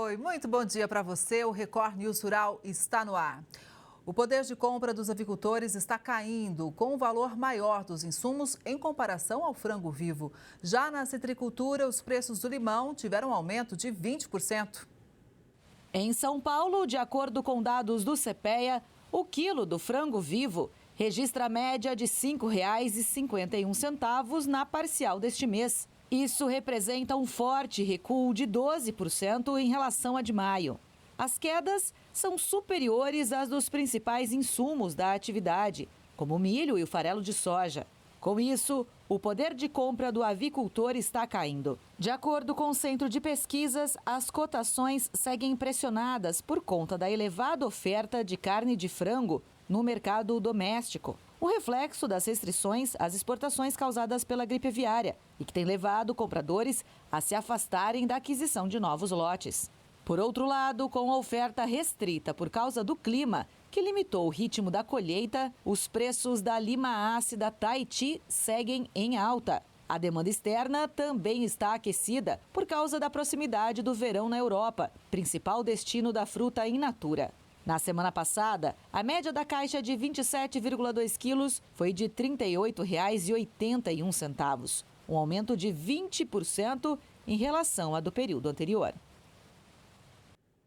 Oi, muito bom dia para você. O Record News Rural está no ar. O poder de compra dos avicultores está caindo, com o valor maior dos insumos em comparação ao frango vivo. Já na citricultura, os preços do limão tiveram um aumento de 20%. Em São Paulo, de acordo com dados do CPEA, o quilo do frango vivo registra a média de R$ 5,51 na parcial deste mês. Isso representa um forte recuo de 12% em relação a de maio. As quedas são superiores às dos principais insumos da atividade, como o milho e o farelo de soja. Com isso, o poder de compra do avicultor está caindo. De acordo com o Centro de Pesquisas, as cotações seguem pressionadas por conta da elevada oferta de carne de frango no mercado doméstico. O reflexo das restrições às exportações causadas pela gripe aviária e que tem levado compradores a se afastarem da aquisição de novos lotes. Por outro lado, com a oferta restrita por causa do clima, que limitou o ritmo da colheita, os preços da lima ácida Tahiti seguem em alta. A demanda externa também está aquecida por causa da proximidade do verão na Europa, principal destino da fruta in natura. Na semana passada, a média da caixa de 27,2 quilos foi de R$ 38,81, um aumento de 20% em relação à do período anterior.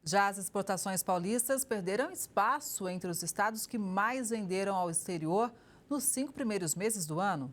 Já as exportações paulistas perderam espaço entre os estados que mais venderam ao exterior nos 5 primeiros meses do ano.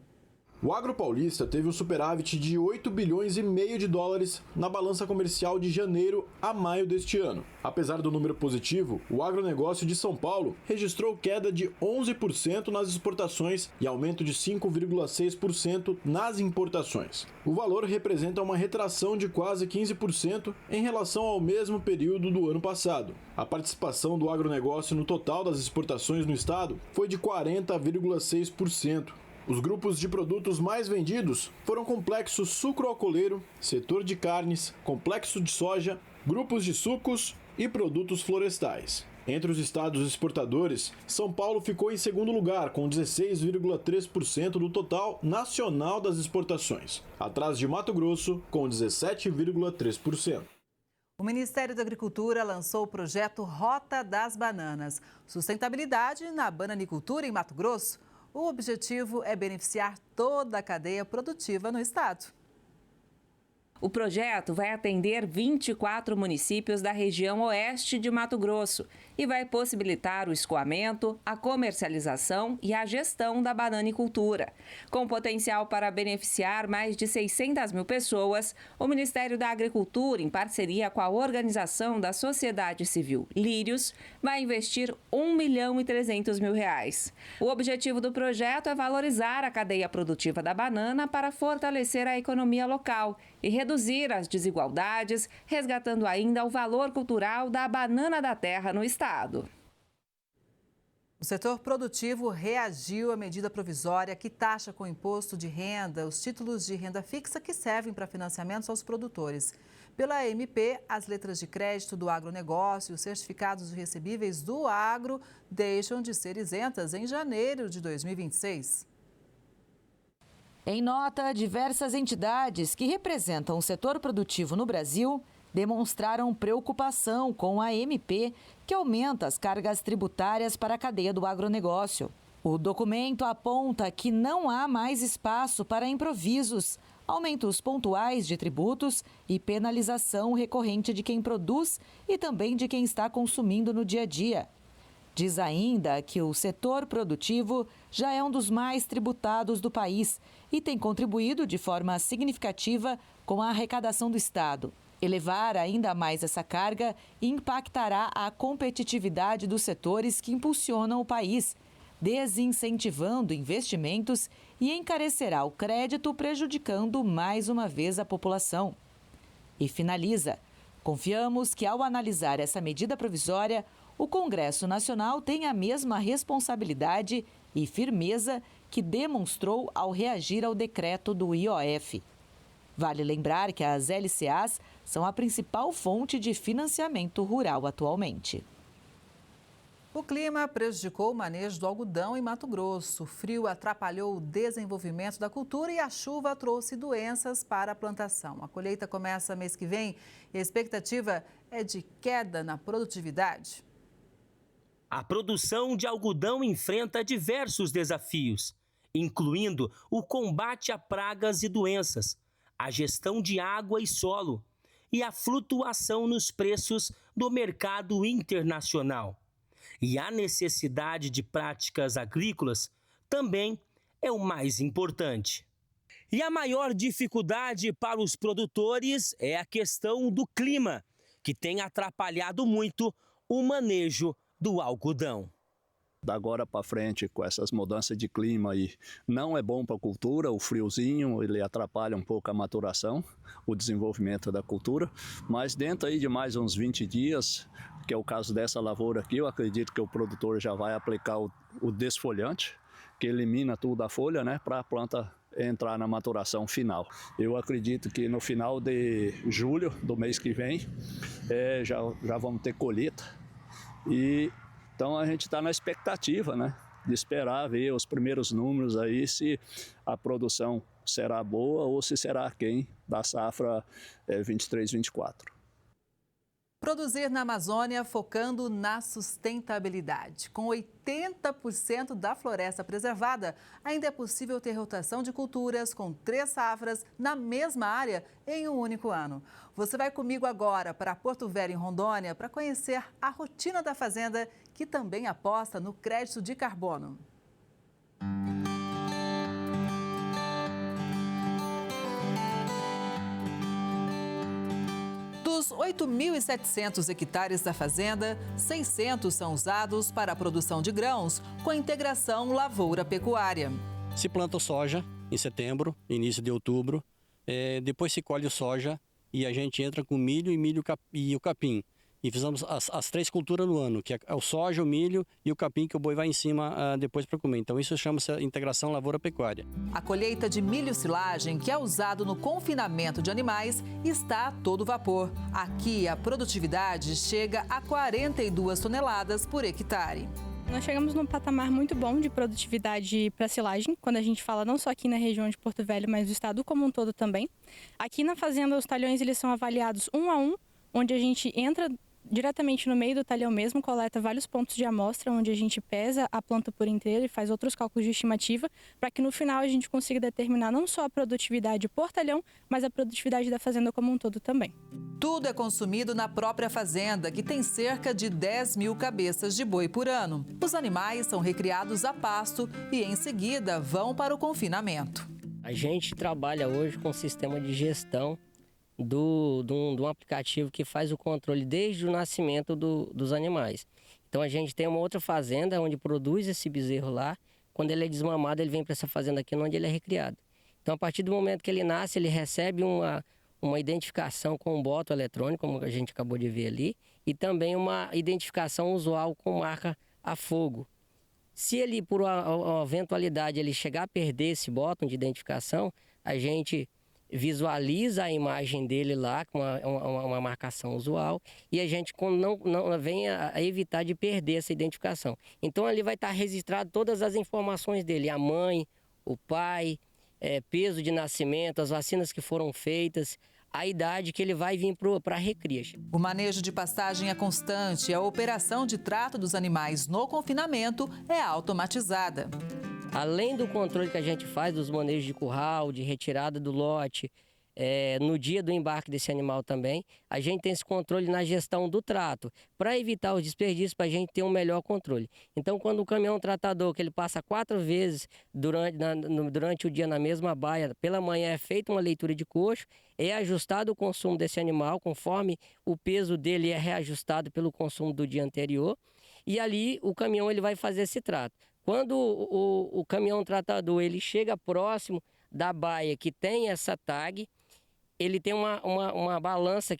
O agro paulista teve um superávit de 8 bilhões e meio de dólares na balança comercial de janeiro a maio deste ano. Apesar do número positivo, o agronegócio de São Paulo registrou queda de 11% nas exportações e aumento de 5,6% nas importações. O valor representa uma retração de quase 15% em relação ao mesmo período do ano passado. A participação do agronegócio no total das exportações no estado foi de 40,6%. Os grupos de produtos mais vendidos foram complexo sucroalcooleiro, setor de carnes, complexo de soja, grupos de sucos e produtos florestais. Entre os estados exportadores, São Paulo ficou em segundo lugar, com 16,3% do total nacional das exportações, atrás de Mato Grosso, com 17,3%. O Ministério da Agricultura lançou o projeto Rota das Bananas, sustentabilidade na bananicultura em Mato Grosso. O objetivo é beneficiar toda a cadeia produtiva no estado. O projeto vai atender 24 municípios da região oeste de Mato Grosso e vai possibilitar o escoamento, a comercialização e a gestão da bananicultura. Com potencial para beneficiar mais de 600 mil pessoas, o Ministério da Agricultura, em parceria com a organização da sociedade civil Lírios, vai investir R$ 1.300.000. O objetivo do projeto é valorizar a cadeia produtiva da banana para fortalecer a economia local e reduzir as desigualdades, resgatando ainda o valor cultural da banana da terra no estado. O setor produtivo reagiu à medida provisória que taxa com imposto de renda os títulos de renda fixa que servem para financiamentos aos produtores. Pela MP, as letras de crédito do agronegócio e os certificados de recebíveis do agro deixam de ser isentas em janeiro de 2026. Em nota, diversas entidades que representam o setor produtivo no Brasil demonstraram preocupação com a MP, que aumenta as cargas tributárias para a cadeia do agronegócio. O documento aponta que não há mais espaço para improvisos, aumentos pontuais de tributos e penalização recorrente de quem produz e também de quem está consumindo no dia a dia. Diz ainda que o setor produtivo já é um dos mais tributados do país e tem contribuído de forma significativa com a arrecadação do Estado. Elevar ainda mais essa carga impactará a competitividade dos setores que impulsionam o país, desincentivando investimentos e encarecerá o crédito, prejudicando mais uma vez a população. E finaliza: confiamos que, ao analisar essa medida provisória, o Congresso Nacional tem a mesma responsabilidade e firmeza que demonstrou ao reagir ao decreto do IOF. Vale lembrar que as LCAs são a principal fonte de financiamento rural atualmente. O clima prejudicou o manejo do algodão em Mato Grosso. O frio atrapalhou o desenvolvimento da cultura e a chuva trouxe doenças para a plantação. A colheita começa mês que vem e a expectativa é de queda na produtividade. A produção de algodão enfrenta diversos desafios, incluindo o combate a pragas e doenças, a gestão de água e solo e a flutuação nos preços do mercado internacional. E a necessidade de práticas agrícolas também é o mais importante. E a maior dificuldade para os produtores é a questão do clima, que tem atrapalhado muito o manejo do algodão. Da agora para frente, com essas mudanças de clima aí, não é bom para a cultura, o friozinho ele atrapalha um pouco a maturação, o desenvolvimento da cultura, mas dentro aí de mais uns 20 dias, que é o caso dessa lavoura aqui, eu acredito que o produtor já vai aplicar o desfolhante, que elimina tudo da folha, né, para a planta entrar na maturação final. Eu acredito que no final de julho do mês que vem, já vamos ter colheita. E então a gente está na expectativa, né, de esperar ver os primeiros números aí, se a produção será boa ou se será aquém da safra 23-24. Produzir na Amazônia focando na sustentabilidade. Com 80% da floresta preservada, ainda é possível ter rotação de culturas com 3 safras na mesma área em um único ano. Você vai comigo agora para Porto Velho, em Rondônia, para conhecer a rotina da fazenda, que também aposta no crédito de carbono. Dos 8.700 hectares da fazenda, 600 são usados para a produção de grãos, com a integração lavoura-pecuária. Se planta soja em setembro, início de outubro, depois se colhe soja e a gente entra com milho e o capim. E fizemos as 3 culturas no ano, que é o soja, o milho e o capim, que o boi vai em cima depois para comer. Então isso chama-se integração lavoura-pecuária. A colheita de milho-silagem, que é usado no confinamento de animais, está a todo vapor. Aqui a produtividade chega a 42 toneladas por hectare. Nós chegamos num patamar muito bom de produtividade para silagem, quando a gente fala não só aqui na região de Porto Velho, mas do estado como um todo também. Aqui na fazenda, os talhões eles são avaliados 1 a 1, onde a gente entra diretamente no meio do talhão mesmo, coleta vários pontos de amostra, onde a gente pesa a planta por inteiro e faz outros cálculos de estimativa, para que no final a gente consiga determinar não só a produtividade por talhão, mas a produtividade da fazenda como um todo também. Tudo é consumido na própria fazenda, que tem cerca de 10.000 cabeças de boi por ano. Os animais são recriados a pasto e, em seguida, vão para o confinamento. A gente trabalha hoje com um sistema de gestão de um aplicativo que faz o controle desde o nascimento dos animais. Então a gente tem uma outra fazenda onde produz esse bezerro lá. Quando ele é desmamado, ele vem para essa fazenda aqui onde ele é recriado. Então a partir do momento que ele nasce, ele recebe uma identificação com um boto eletrônico, como a gente acabou de ver ali, e também uma identificação usual com marca a fogo. Se ele, por uma eventualidade, ele chegar a perder esse botão de identificação, a gente visualiza a imagem dele lá com uma marcação usual e a gente não vem a evitar de perder essa identificação. Então ali vai estar registrado todas as informações dele, a mãe, o pai, peso de nascimento, as vacinas que foram feitas, a idade que ele vai vir para a recria. O manejo de pastagem é constante e a operação de trato dos animais no confinamento é automatizada. Além do controle que a gente faz dos manejos de curral, de retirada do lote, no dia do embarque desse animal também, a gente tem esse controle na gestão do trato, para evitar os desperdícios, para a gente ter um melhor controle. Então, quando o caminhão tratador, que ele passa 4 vezes durante o dia na mesma baia, pela manhã é feita uma leitura de coxo, é ajustado o consumo desse animal, conforme o peso dele é reajustado pelo consumo do dia anterior, e ali o caminhão ele vai fazer esse trato. Quando o caminhão tratador ele chega próximo da baia que tem essa tag, ele tem uma balança,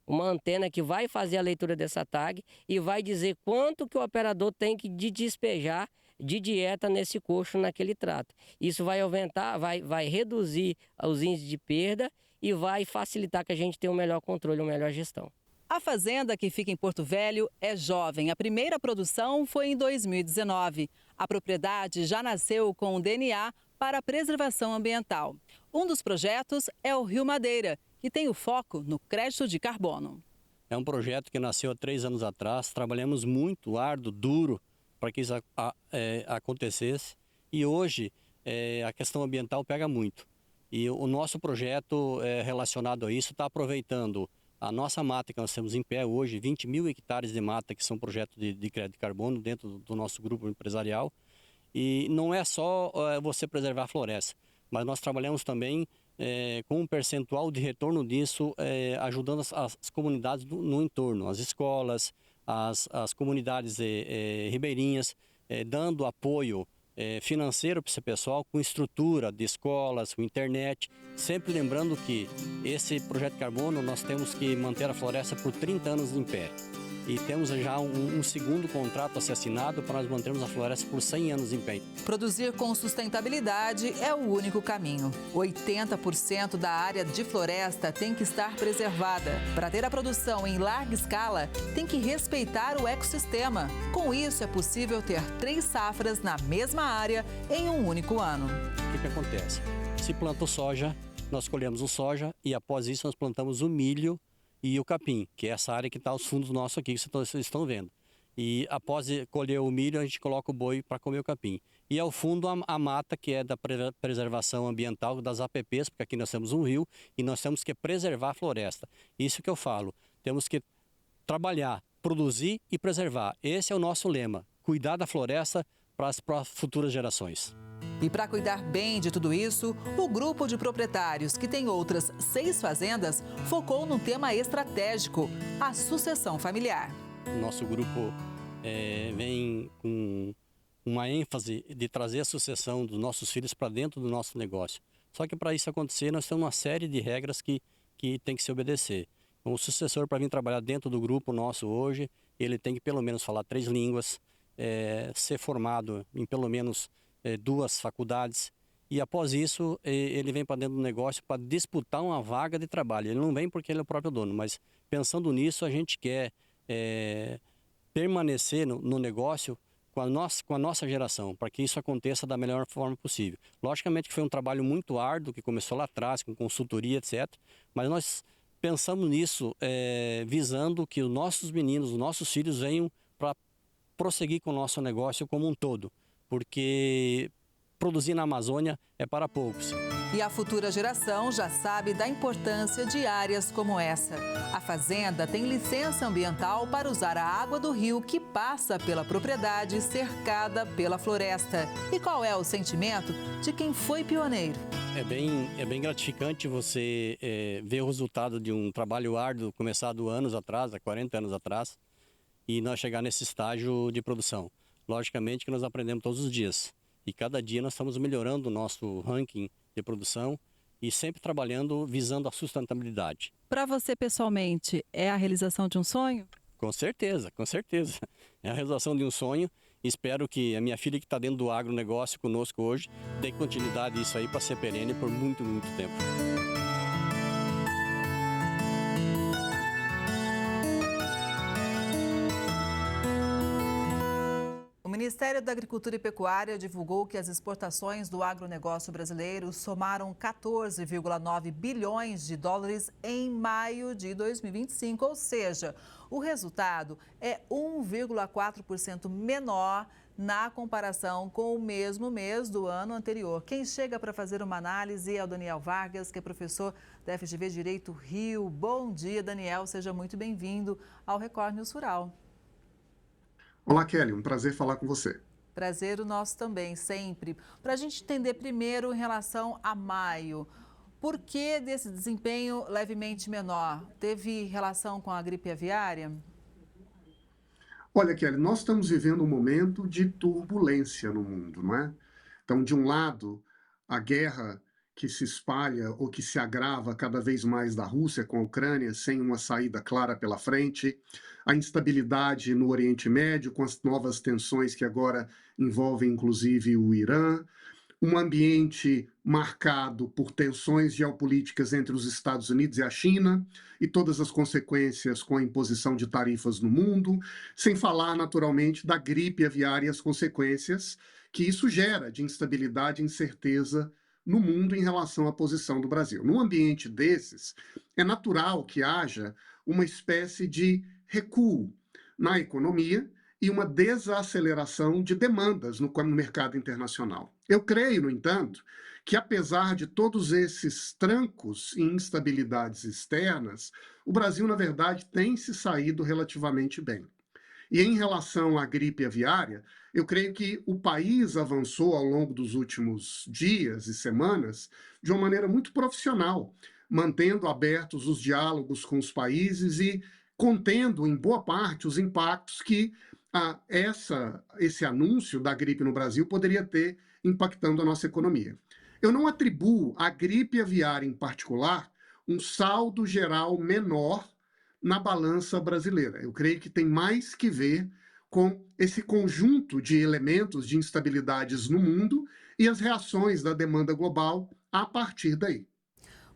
uma antena que vai fazer a leitura dessa tag e vai dizer quanto que o operador tem que despejar de dieta nesse coxo naquele trato. Isso vai aumentar, vai reduzir os índices de perda e vai facilitar que a gente tenha um melhor controle, uma melhor gestão. A fazenda, que fica em Porto Velho, é jovem. A primeira produção foi em 2019. A propriedade já nasceu com o DNA para a preservação ambiental. Um dos projetos é o Rio Madeira, que tem o foco no crédito de carbono. É um projeto que nasceu há 3 anos atrás, trabalhamos muito árduo, duro, para que isso acontecesse. E hoje a questão ambiental pega muito. E o nosso projeto relacionado a isso está aproveitando a nossa mata que nós temos em pé hoje, 20 mil hectares de mata que são projetos de crédito de carbono dentro do nosso grupo empresarial. E não é só você preservar a floresta, mas nós trabalhamos também com um percentual de retorno disso, ajudando as comunidades no entorno, as escolas, as comunidades ribeirinhas, dando apoio financeiro para esse pessoal, com estrutura de escolas, com internet, sempre lembrando que esse projeto de carbono nós temos que manter a floresta por 30 anos em pé. E temos já um segundo contrato a ser assinado para nós mantermos a floresta por 100 anos em pé. Produzir com sustentabilidade é o único caminho. 80% da área de floresta tem que estar preservada. Para ter a produção em larga escala, tem que respeitar o ecossistema. Com isso, é possível ter 3 safras na mesma área em um único ano. O que acontece? Se planta soja, nós colhemos o soja e após isso nós plantamos o milho e o capim, que é essa área que está aos fundos nossos aqui, que vocês estão vendo. E após colher o milho, a gente coloca o boi para comer o capim. E ao fundo a mata, que é da preservação ambiental das APPs, porque aqui nós temos um rio e nós temos que preservar a floresta. Isso que eu falo, temos que trabalhar, produzir e preservar. Esse é o nosso lema, cuidar da floresta para as futuras gerações. E para cuidar bem de tudo isso, o grupo de proprietários, que tem outras 6 fazendas, focou num tema estratégico, a sucessão familiar. O nosso grupo vem com uma ênfase de trazer a sucessão dos nossos filhos para dentro do nosso negócio. Só que para isso acontecer, nós temos uma série de regras que tem que se obedecer. O sucessor, para vir trabalhar dentro do grupo nosso hoje, ele tem que pelo menos falar 3 línguas, ser formado em pelo menos 2 faculdades, e após isso ele vem para dentro do negócio para disputar uma vaga de trabalho. Ele não vem porque ele é o próprio dono, mas pensando nisso a gente quer permanecer no negócio com a nossa geração, para que isso aconteça da melhor forma possível. Logicamente que foi um trabalho muito árduo, que começou lá atrás, com consultoria, etc. Mas nós pensamos nisso visando que os nossos meninos, os nossos filhos venham para prosseguir com o nosso negócio como um todo, porque produzir na Amazônia é para poucos. E a futura geração já sabe da importância de áreas como essa. A fazenda tem licença ambiental para usar a água do rio que passa pela propriedade cercada pela floresta. E qual é o sentimento de quem foi pioneiro? É bem gratificante você ver o resultado de um trabalho árduo começado anos atrás, há 40 anos atrás, e nós chegar nesse estágio de produção. Logicamente que nós aprendemos todos os dias. E cada dia nós estamos melhorando o nosso ranking de produção e sempre trabalhando visando a sustentabilidade. Para você pessoalmente, é a realização de um sonho? Com certeza, com certeza. É a realização de um sonho. Espero que a minha filha que está dentro do agronegócio conosco hoje dê continuidade a isso aí para ser perene por muito, muito tempo. O Ministério da Agricultura e Pecuária divulgou que as exportações do agronegócio brasileiro somaram 14,9 bilhões de dólares em maio de 2025, ou seja, o resultado é 1,4% menor na comparação com o mesmo mês do ano anterior. Quem chega para fazer uma análise é o Daniel Vargas, que é professor da FGV Direito Rio. Bom dia, Daniel, seja muito bem-vindo ao Record News Rural. Olá, Kelly, um prazer falar com você. Prazer o nosso também, sempre. Para a gente entender primeiro em relação a maio, por que desse desempenho levemente menor? Teve relação com a gripe aviária? Olha, Kelly, nós estamos vivendo um momento de turbulência no mundo, não é? Então, de um lado, a guerra que se espalha ou que se agrava cada vez mais da Rússia com a Ucrânia, sem uma saída clara pela frente, a instabilidade no Oriente Médio, com as novas tensões que agora envolvem inclusive o Irã, um ambiente marcado por tensões geopolíticas entre os Estados Unidos e a China, e todas as consequências com a imposição de tarifas no mundo, sem falar, naturalmente, da gripe aviária e as consequências que isso gera de instabilidade e incerteza no mundo em relação à posição do Brasil. Num ambiente desses, é natural que haja uma espécie de recuo na economia e uma desaceleração de demandas no mercado internacional. Eu creio, no entanto, que apesar de todos esses trancos e instabilidades externas, o Brasil, na verdade, tem se saído relativamente bem. E em relação à gripe aviária, eu creio que o país avançou ao longo dos últimos dias e semanas de uma maneira muito profissional, mantendo abertos os diálogos com os países e contendo, em boa parte, os impactos que esse anúncio da gripe no Brasil poderia ter impactando a nossa economia. Eu não atribuo à gripe aviária em particular um saldo geral menor na balança brasileira. Eu creio que tem mais que ver com esse conjunto de elementos de instabilidades no mundo e as reações da demanda global a partir daí.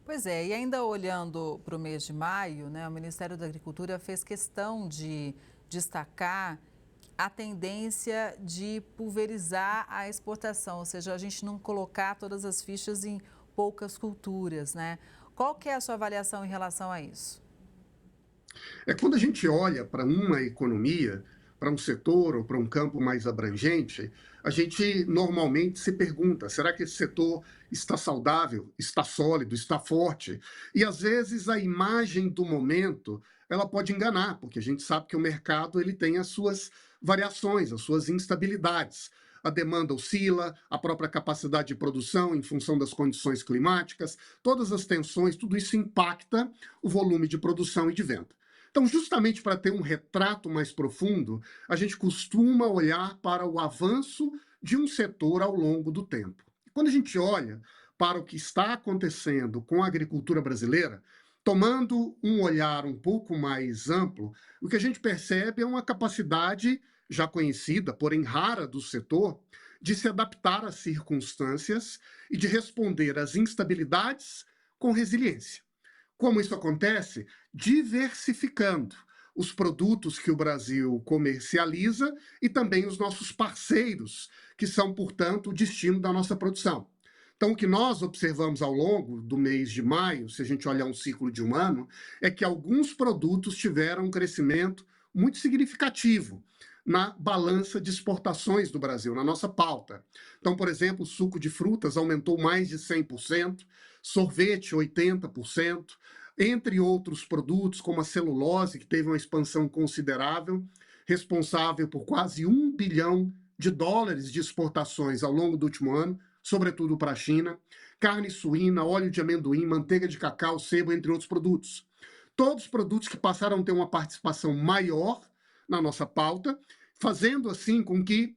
Pois é, e ainda olhando para o mês de maio, né, o Ministério da Agricultura fez questão de destacar a tendência de pulverizar a exportação, ou seja, a gente não colocar todas as fichas em poucas culturas, né? Qual que é a sua avaliação em relação a isso? Quando a gente olha para uma economia, para um setor ou para um campo mais abrangente, a gente normalmente se pergunta, será que esse setor está saudável, está sólido, está forte? E às vezes a imagem do momento, ela pode enganar, porque a gente sabe que o mercado ele tem as suas variações, as suas instabilidades. A demanda oscila, a própria capacidade de produção em função das condições climáticas, todas as tensões, tudo isso impacta o volume de produção e de venda. Então, justamente para ter um retrato mais profundo, a gente costuma olhar para o avanço de um setor ao longo do tempo. Quando a gente olha para o que está acontecendo com a agricultura brasileira, tomando um olhar um pouco mais amplo, o que a gente percebe é uma capacidade já conhecida, porém rara do setor, de se adaptar às circunstâncias e de responder às instabilidades com resiliência. Como isso acontece? Diversificando os produtos que o Brasil comercializa e também os nossos parceiros, que são, portanto, o destino da nossa produção. Então, o que nós observamos ao longo do mês de maio, se a gente olhar um ciclo de um ano, é que alguns produtos tiveram um crescimento muito significativo na balança de exportações do Brasil, na nossa pauta. Então, por exemplo, o suco de frutas aumentou mais de 100%, sorvete 80%, entre outros produtos, como a celulose, que teve uma expansão considerável, responsável por quase $1 bilhão de exportações ao longo do último ano, sobretudo para a China, carne suína, óleo de amendoim, manteiga de cacau, sebo, entre outros produtos. Todos produtos que passaram a ter uma participação maior na nossa pauta, fazendo assim com que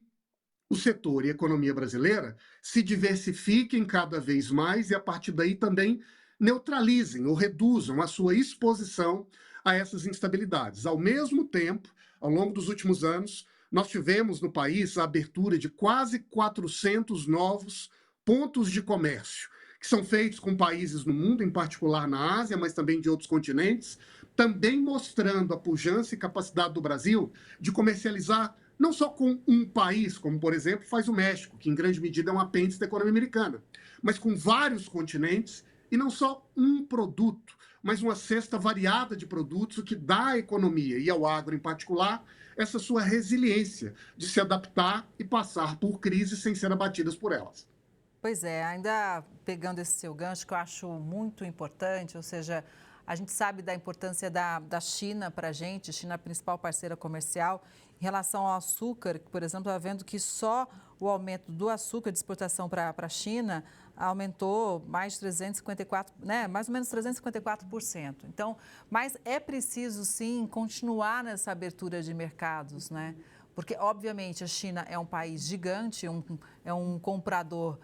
o setor e a economia brasileira se diversifiquem cada vez mais e, a partir daí, também neutralizem ou reduzam a sua exposição a essas instabilidades. Ao mesmo tempo, ao longo dos últimos anos, nós tivemos no país a abertura de quase 400 novos pontos de comércio, que são feitos com países no mundo, em particular na Ásia, mas também de outros continentes, também mostrando a pujança e capacidade do Brasil de comercializar não só com um país, como, por exemplo, faz o México, que em grande medida é um apêndice da economia americana, mas com vários continentes e não só um produto, mas uma cesta variada de produtos, o que dá à economia e ao agro em particular essa sua resiliência de se adaptar e passar por crises sem ser abatidas por elas. Pois é, ainda pegando esse seu gancho, que eu acho muito importante, ou seja, a gente sabe da importância da China para a gente, a China é a principal parceira comercial. Em relação ao açúcar, por exemplo, está vendo que só o aumento do açúcar de exportação para a China aumentou mais de 354, né, mais ou menos 354%. Então, mas é preciso, sim, continuar nessa abertura de mercados, né? Porque, obviamente, a China é um país gigante, é um comprador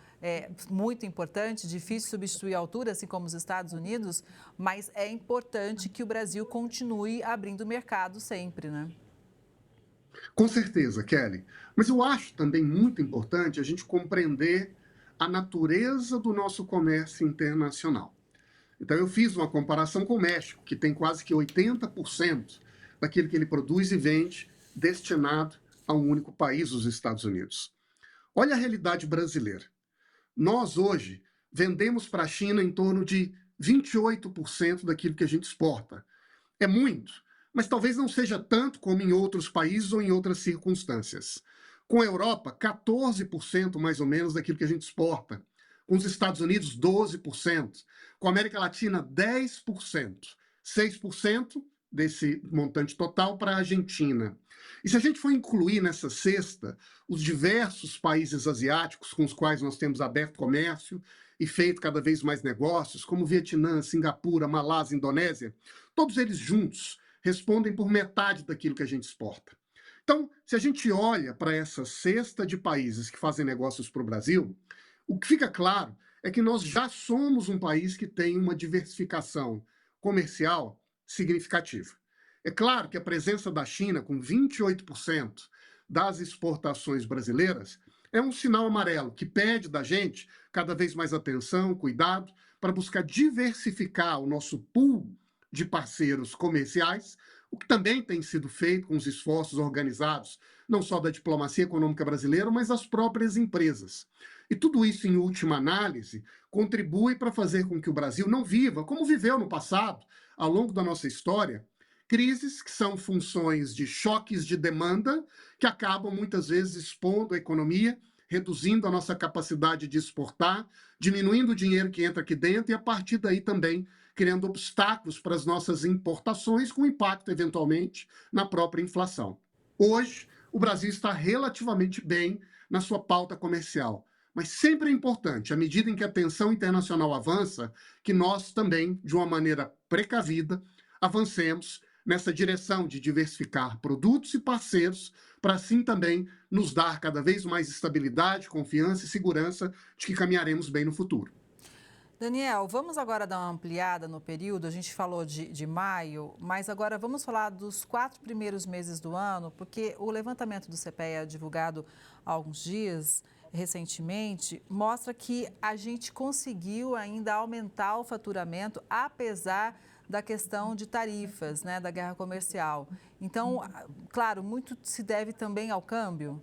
muito importante, difícil substituir a altura, assim como os Estados Unidos, mas é importante que o Brasil continue abrindo mercado sempre, né? Com certeza, Kelly. Mas eu acho também muito importante a gente compreender a natureza do nosso comércio internacional. Então, eu fiz uma comparação com o México, que tem quase que 80% daquilo que ele produz e vende destinado a um único país, os Estados Unidos. Olha a realidade brasileira. Nós, hoje, vendemos para a China em torno de 28% daquilo que a gente exporta. É muito, mas talvez não seja tanto como em outros países ou em outras circunstâncias. Com a Europa, 14% mais ou menos daquilo que a gente exporta. Com os Estados Unidos, 12%. Com a América Latina, 10%. 6% desse montante total para a Argentina. E se a gente for incluir nessa cesta os diversos países asiáticos com os quais nós temos aberto comércio e feito cada vez mais negócios, como Vietnã, Singapura, Malásia, Indonésia, todos eles juntos respondem por metade daquilo que a gente exporta. Então, se a gente olha para essa cesta de países que fazem negócios para o Brasil, o que fica claro é que nós já somos um país que tem uma diversificação comercial significativa. É claro que a presença da China, com 28% das exportações brasileiras, é um sinal amarelo que pede da gente cada vez mais atenção, cuidado, para buscar diversificar o nosso pool de parceiros comerciais, o que também tem sido feito com os esforços organizados, não só da diplomacia econômica brasileira, mas das próprias empresas. E tudo isso, em última análise, contribui para fazer com que o Brasil não viva, como viveu no passado, ao longo da nossa história, crises que são funções de choques de demanda que acabam muitas vezes expondo a economia, reduzindo a nossa capacidade de exportar, diminuindo o dinheiro que entra aqui dentro e, a partir daí, também criando obstáculos para as nossas importações, com impacto, eventualmente, na própria inflação. Hoje, o Brasil está relativamente bem na sua pauta comercial, mas sempre é importante, à medida em que a tensão internacional avança, que nós também, de uma maneira precavida, avancemos nessa direção de diversificar produtos e parceiros, para assim também nos dar cada vez mais estabilidade, confiança e segurança de que caminharemos bem no futuro. Daniel, vamos agora dar uma ampliada no período. A gente falou de maio, mas agora vamos falar dos 4 primeiros meses do ano, porque o levantamento do CPEA divulgado há alguns dias, recentemente, mostra que a gente conseguiu ainda aumentar o faturamento, apesar da questão de tarifas, né, da guerra comercial. Então, claro, muito se deve também ao câmbio.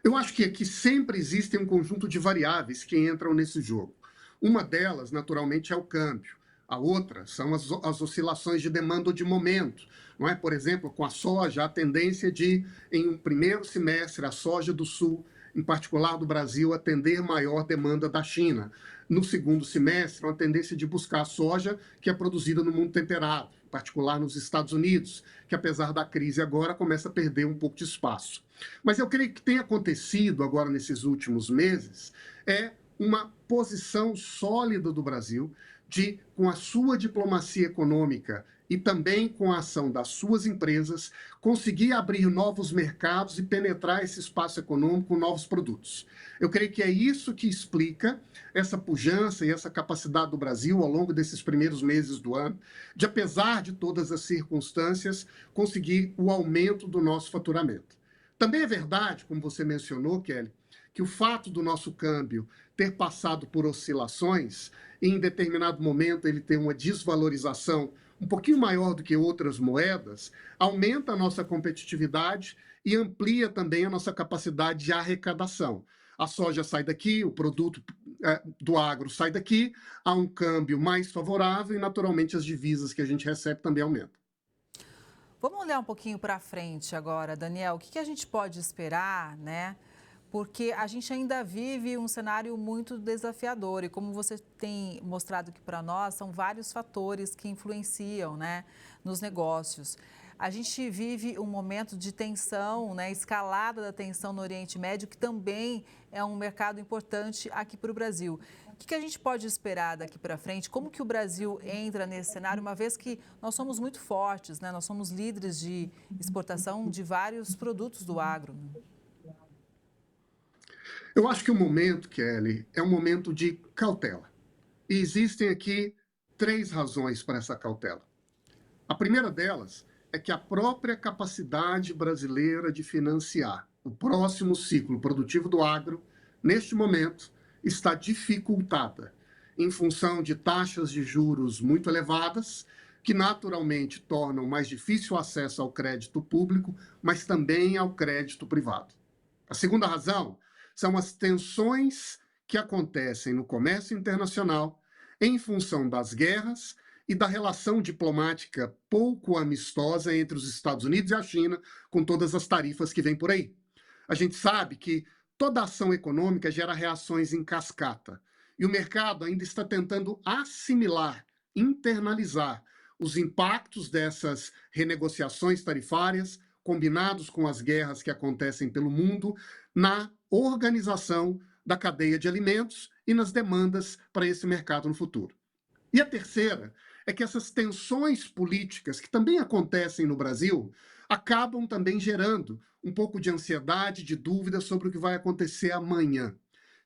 Eu acho que aqui sempre existe um conjunto de variáveis que entram nesse jogo. Uma delas, naturalmente, é o câmbio. A outra são as oscilações de demanda de momento. Não é? Por exemplo, com a soja, a tendência de, em um primeiro semestre, a soja do Sul, em particular do Brasil, atender maior demanda da China. No segundo semestre, uma tendência de buscar a soja que é produzida no mundo temperado, em particular nos Estados Unidos, que apesar da crise agora começa a perder um pouco de espaço. Mas eu creio que tem acontecido agora nesses últimos meses é uma posição sólida do Brasil de, com a sua diplomacia econômica e também com a ação das suas empresas, conseguir abrir novos mercados e penetrar esse espaço econômico com novos produtos. Eu creio que é isso que explica essa pujança e essa capacidade do Brasil, ao longo desses primeiros meses do ano, de, apesar de todas as circunstâncias, conseguir o aumento do nosso faturamento. Também é verdade, como você mencionou, Kelly, que o fato do nosso câmbio ter passado por oscilações, e em determinado momento ele ter uma desvalorização um pouquinho maior do que outras moedas, aumenta a nossa competitividade e amplia também a nossa capacidade de arrecadação. A soja sai daqui, o produto do agro sai daqui, há um câmbio mais favorável e, naturalmente, as divisas que a gente recebe também aumentam. Vamos olhar um pouquinho para frente agora, Daniel. O que a gente pode esperar, né? Porque a gente ainda vive um cenário muito desafiador e, como você tem mostrado aqui para nós, são vários fatores que influenciam, né, nos negócios. A gente vive um momento de tensão, né, escalada da tensão no Oriente Médio, que também é um mercado importante aqui para o Brasil. O que a gente pode esperar daqui para frente? Como que o Brasil entra nesse cenário, uma vez que nós somos muito fortes, né? Nós somos líderes de exportação de vários produtos do agro. Eu acho que o momento, Kelly, é um momento de cautela. E existem aqui 3 razões para essa cautela. A primeira delas é que a própria capacidade brasileira de financiar o próximo ciclo produtivo do agro, neste momento, está dificultada em função de taxas de juros muito elevadas, que naturalmente tornam mais difícil o acesso ao crédito público, mas também ao crédito privado. A segunda razão são as tensões que acontecem no comércio internacional em função das guerras e da relação diplomática pouco amistosa entre os Estados Unidos e a China, com todas as tarifas que vêm por aí. A gente sabe que toda ação econômica gera reações em cascata, e o mercado ainda está tentando assimilar, internalizar os impactos dessas renegociações tarifárias, combinados com as guerras que acontecem pelo mundo, na organização da cadeia de alimentos e nas demandas para esse mercado no futuro. E a terceira é que essas tensões políticas que também acontecem no Brasil acabam também gerando um pouco de ansiedade, de dúvida sobre o que vai acontecer amanhã.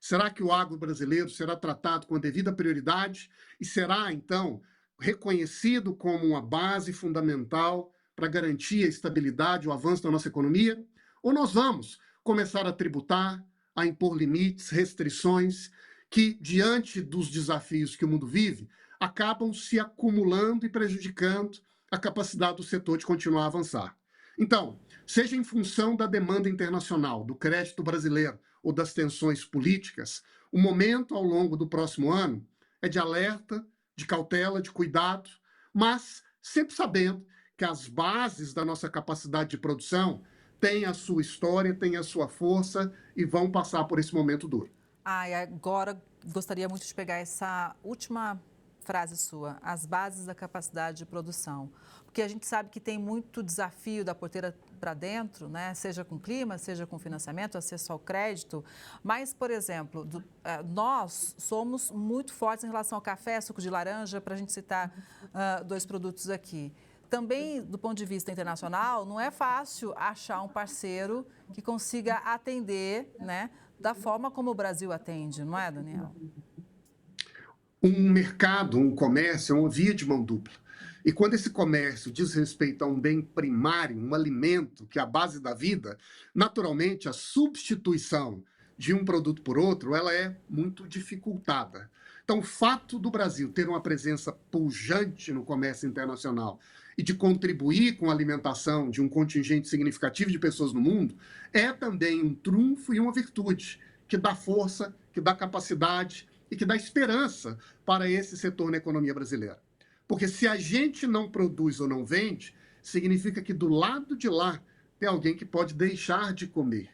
Será que o agro brasileiro será tratado com a devida prioridade e será, então, reconhecido como uma base fundamental para garantir a estabilidade e o avanço da nossa economia? Ou nós vamos começar a tributar, a impor limites, restrições que, diante dos desafios que o mundo vive, acabam se acumulando e prejudicando a capacidade do setor de continuar a avançar? Então, seja em função da demanda internacional, do crédito brasileiro ou das tensões políticas, o momento ao longo do próximo ano é de alerta, de cautela, de cuidado, mas sempre sabendo que as bases da nossa capacidade de produção têm a sua história, têm a sua força e vão passar por esse momento duro. E agora gostaria muito de pegar essa última frase sua, as bases da capacidade de produção. Porque a gente sabe que tem muito desafio da porteira para dentro, né? Seja com clima, seja com financiamento, acesso ao crédito. Mas, por exemplo, nós somos muito fortes em relação ao café, suco de laranja, para a gente citar 2 produtos aqui. Também, do ponto de vista internacional, não é fácil achar um parceiro que consiga atender, né, da forma como o Brasil atende, não é, Daniel? Um mercado, um comércio é uma via de mão dupla. E quando esse comércio diz respeito a um bem primário, um alimento, que é a base da vida, naturalmente a substituição de um produto por outro, ela é muito dificultada. Então, o fato do Brasil ter uma presença pujante no comércio internacional e de contribuir com a alimentação de um contingente significativo de pessoas no mundo é também um trunfo e uma virtude que dá força, que dá capacidade e que dá esperança para esse setor na economia brasileira. Porque se a gente não produz ou não vende, significa que do lado de lá tem alguém que pode deixar de comer.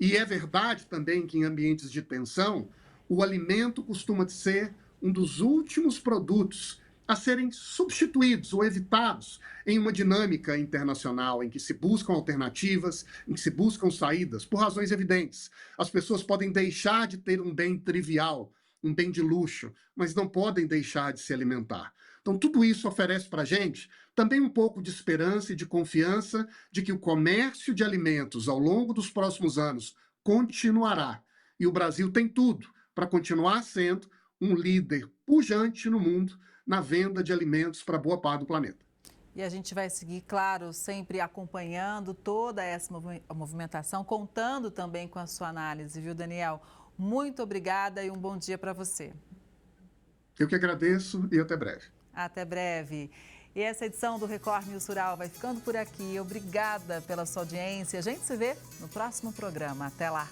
E é verdade também que em ambientes de tensão, o alimento costuma ser um dos últimos produtos a serem substituídos ou evitados em uma dinâmica internacional em que se buscam alternativas, em que se buscam saídas, por razões evidentes. As pessoas podem deixar de ter um bem trivial, um bem de luxo, mas não podem deixar de se alimentar. Então, tudo isso oferece para a gente também um pouco de esperança e de confiança de que o comércio de alimentos ao longo dos próximos anos continuará. E o Brasil tem tudo para continuar sendo um líder pujante no mundo na venda de alimentos para boa parte do planeta. E a gente vai seguir, claro, sempre acompanhando toda essa movimentação, contando também com a sua análise, viu, Daniel? Muito obrigada e um bom dia para você. Eu que agradeço e até breve. Até breve. E essa edição do Record News Rural vai ficando por aqui. Obrigada pela sua audiência. A gente se vê no próximo programa. Até lá.